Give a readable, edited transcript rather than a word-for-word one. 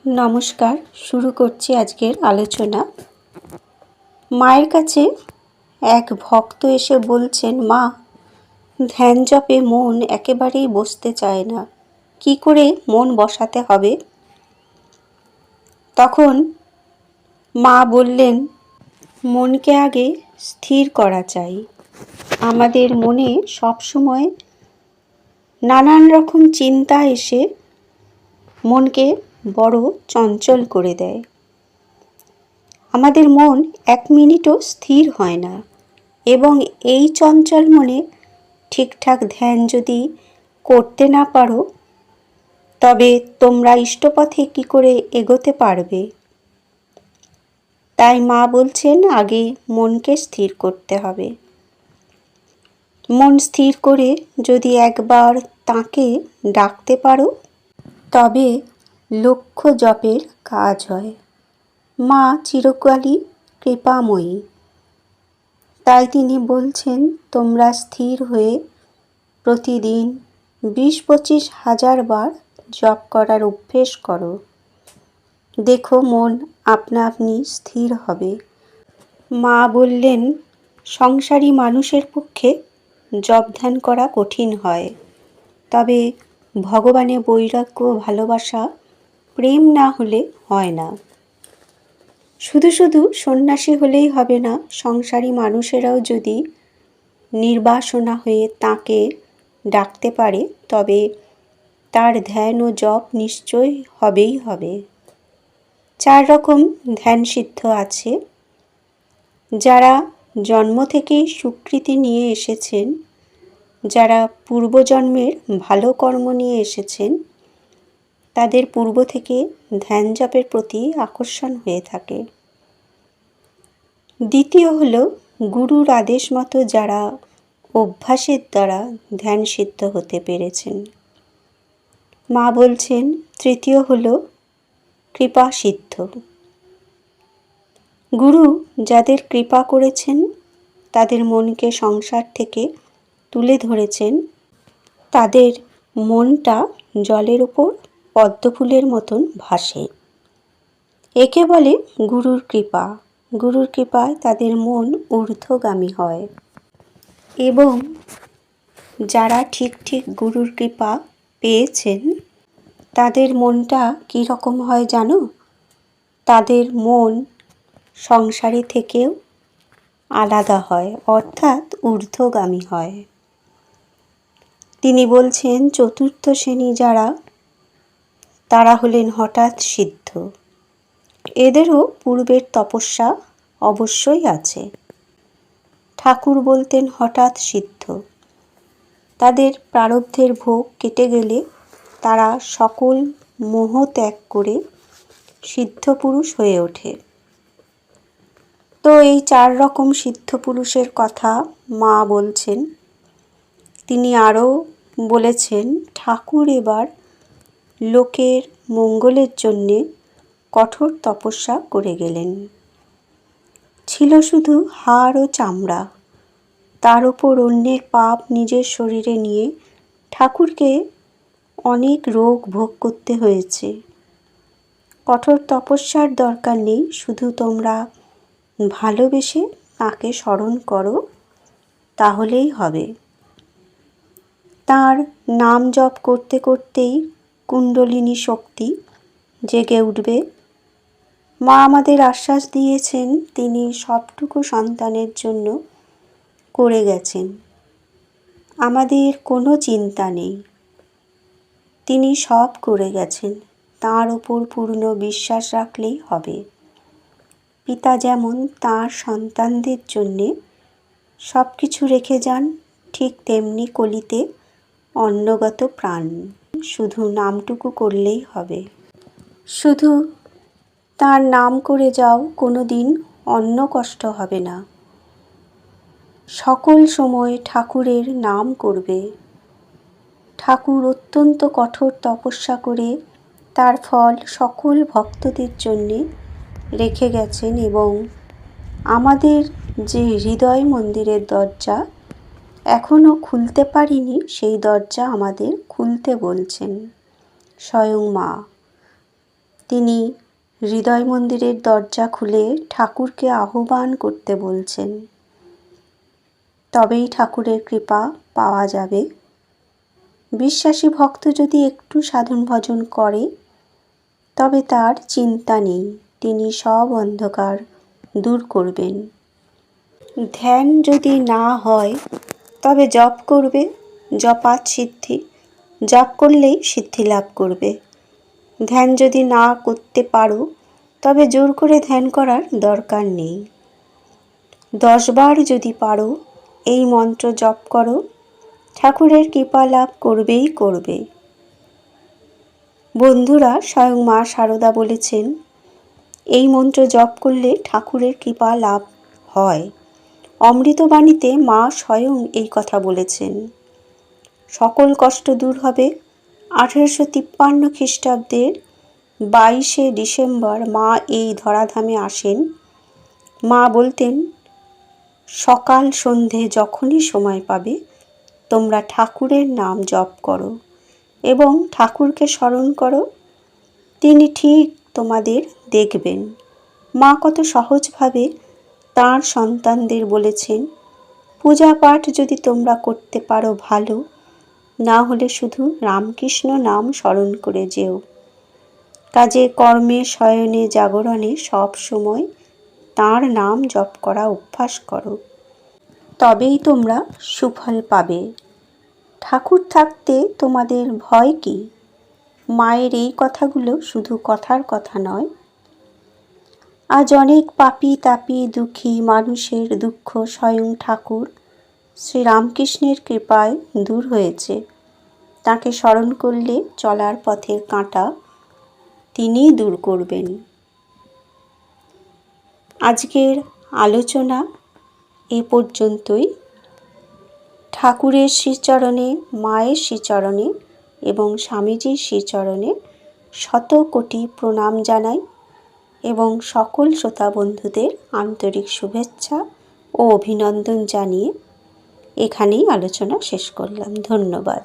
নমস্কার, শুরু করছি আজকের আলোচনা। মায়ের কাছে এক ভক্ত এসে বলছেন, মা, ধ্যান জপে মন একেবারেই বসতে চায় না, কি করে মন বসাতে হবে? তখন মা বললেন, মনকে আগে স্থির করা চাই। আমাদের মনে সবসময় নানান রকম চিন্তা এসে মনকে বড় চঞ্চল করে দেয়। আমাদের মন 1 মিনিটও স্থির হয় না, এবং এই চঞ্চল মনে ঠিকঠাক ধ্যান যদি করতে না পারো, তবে তোমরা ইষ্টপথে কি করে এগোতে পারবে? তাই মা বলছেন, আগে মনকে স্থির করতে হবে। মন স্থির করে যদি একবার তাকে ডাকতে পারো, তবে লক্ষ জপের কাজ হয়। মা চিরকালই কৃপাময়ী, তাই তিনি বলছেন, তোমরা স্থির হয়ে প্রতিদিন 20-25 হাজার বার জপ করার অভ্যেস করো। দেখো মন আপনা আপনি স্থির হবে। মা বললেন, সংসারী মানুষের পক্ষে জপ ধ্যান করা কঠিন হয়, তবে ভগবানে বৈরাগ্য, ভালোবাসা, প্রেম না হলে হয় না। শুধু শুধু সন্ন্যাসী হলেই হবে না, সংসারী মানুষেরাও যদি নির্বাসনা হয়ে তাকে ডাকতে পারে, তবে তার ধ্যান ও জপ নিশ্চয় হবেই হবে। 4 রকম ধ্যান সিদ্ধ আছে, যারা জন্ম থেকেই সুকৃতি নিয়ে এসেছেন, যারা পূর্বজন্মের ভালো কর্ম নিয়ে এসেছেন, তাদের পূর্ব থেকে ধ্যান জপের প্রতি আকর্ষণ হয়ে থাকে। দ্বিতীয় হলো গুরুর আদেশ মতো যারা অভ্যাসের দ্বারা ধ্যান সিদ্ধ হতে পেরেছেন। মা বলছেন, তৃতীয় হলো কৃপা সিদ্ধ। গুরু যাদের কৃপা করেছেন, তাদের মনকে সংসার থেকে তুলে ধরেছেন, তাদের মনটা জলের উপর পদ্মফুলের মতন ভাসে। একে বলে গুরুর কৃপা। গুরুর কৃপায় তাদের মন ঊর্ধ্বগামী হয়। এবং যারা ঠিক ঠিক গুরুর কৃপা পেয়েছেন, তাদের মনটা কী রকম হয় জানো? তাদের মন সংসারে থেকেও আলাদা হয়, অর্থাৎ ঊর্ধ্বগামী হয়। তিনি বলছেন, চতুর্থ শ্রেণী যারা, তারা হলেন হঠাৎ সিদ্ধ। এদেরও পূর্বের তপস্যা অবশ্যই আছে। ঠাকুর বলতেন হঠাৎ সিদ্ধ। তাদের প্রারব্ধের ভোগ কেটে গেলে তারা সকল মোহ ত্যাগ করে সিদ্ধ পুরুষ হয়ে ওঠে। তো এই 4 রকম সিদ্ধ পুরুষের কথা মা বলছেন। তিনি আরও বলেছেন, ঠাকুর এবার লোকের মঙ্গলের জন্যে কঠোর তপস্যা করে গেলেন। ছিল শুধু হাড় ও চামড়া, তার ওপর অন্যের পাপ নিজের শরীরে নিয়ে ঠাকুরকে অনেক রোগ ভোগ করতে হয়েছে। কঠোর তপস্যার দরকার নেই, শুধু তোমরা ভালোবেসে তাকে স্মরণ করো, তাহলেই হবে। তার নাম জপ করতে করতেই কুণ্ডলিনী শক্তি জেগে উঠবে। মা আমাদের আশ্বাস দিয়েছেন, তিনি সবটুকু সন্তানের জন্য করে গেছেন। আমাদের কোনো চিন্তা নেই, তিনি সব করে গেছেন। তাঁর উপর পূর্ণ বিশ্বাস রাখলেই হবে। পিতা যেমন তাঁর সন্তানদের জন্যে সব কিছু রেখে যান, ঠিক তেমনি কলিতে অন্নগত প্রাণ। শুধু নামটুকু করলেই হবে। শুধু তার নাম করে যাও, কোনো দিন অন্ন কষ্ট হবে না। সকল সময় ঠাকুরের নাম করবে। ঠাকুর অত্যন্ত কঠোর তপস্যা করে তার ফল সকল ভক্তদের জন্যে রেখে গেছেন, এবং আমাদের যে হৃদয় মন্দিরের দরজা এখনও খুলতে পারিনি, সেই দরজা আমাদের খুলতে বলছেন স্বয়ং মা। তিনি হৃদয় মন্দিরের দরজা খুলে ঠাকুরকে আহ্বান করতে বলছেন। তবেই ঠাকুরের কৃপা পাওয়া যাবে। বিশ্বাসী ভক্ত যদি একটু সাধন ভজন করে তবে তার চিন্তা নেই, তিনি সব অন্ধকার দূর করবেন। ধ্যান যদি না হয় তবে জপ করবে, জপাত সিদ্ধি, জপ করলেই সিদ্ধি লাভ করবে। ধ্যান যদি না করতে পারো তবে জোর করে ধ্যান করার দরকার নেই। 10 বার যদি পারো এই মন্ত্র জপ করো, ঠাকুরের কৃপা লাভ করবেই করবে। বন্ধুরা, স্বয়ং মা শারদা বলেছেন এই মন্ত্র জপ করলে ঠাকুরের কৃপা লাভ হয়। অমৃতবাণীতে মা স্বয়ং এই কথা বলেছেন। সকল কষ্ট দূর হবে। 1853 খ্রিস্টাব্দের 22শে ডিসেম্বর মা এই ধরাধামে আসেন। মা বলতেন, সকাল সন্ধে যখনই সময় পাবে তোমরা ঠাকুরের নাম জপ করো এবং ঠাকুরকে স্মরণ করো, তিনি ঠিক তোমাদের দেখবেন। মা কত সহজভাবে তাঁর সন্তানদের বলেছেন, পূজা পাঠ যদি তোমরা করতে পারো ভালো, না হলে শুধু রামকৃষ্ণ নাম স্মরণ করে যেও। কাজে কর্মে শয়নে জাগরণে সব সময় তাঁর নাম জপ করা অভ্যাস করো, তবেই তোমরা সুফল পাবে। ঠাকুর থাকতে তোমাদের ভয় কি? মায়ের এই কথাগুলো শুধু কথার কথা নয়। আজ অনেক পাপী তাপী দুঃখী মানুষের দুঃখ স্বয়ং ঠাকুর শ্রীরামকৃষ্ণের কৃপায় দূর হয়েছে। তাকে স্মরণ করলে চলার পথের কাঁটা তিনিই দূর করবেন। আজকের আলোচনা এ পর্যন্তই। ঠাকুরের শ্রীচরণে, মায়ের শ্রীচরণে এবং স্বামীজির শ্রীচরণে শত কোটি প্রণাম জানাই এবং সকল শ্রোতা বন্ধুদের আন্তরিক শুভেচ্ছা ও অভিনন্দন জানিয়ে এখানেই আলোচনা শেষ করলাম। ধন্যবাদ।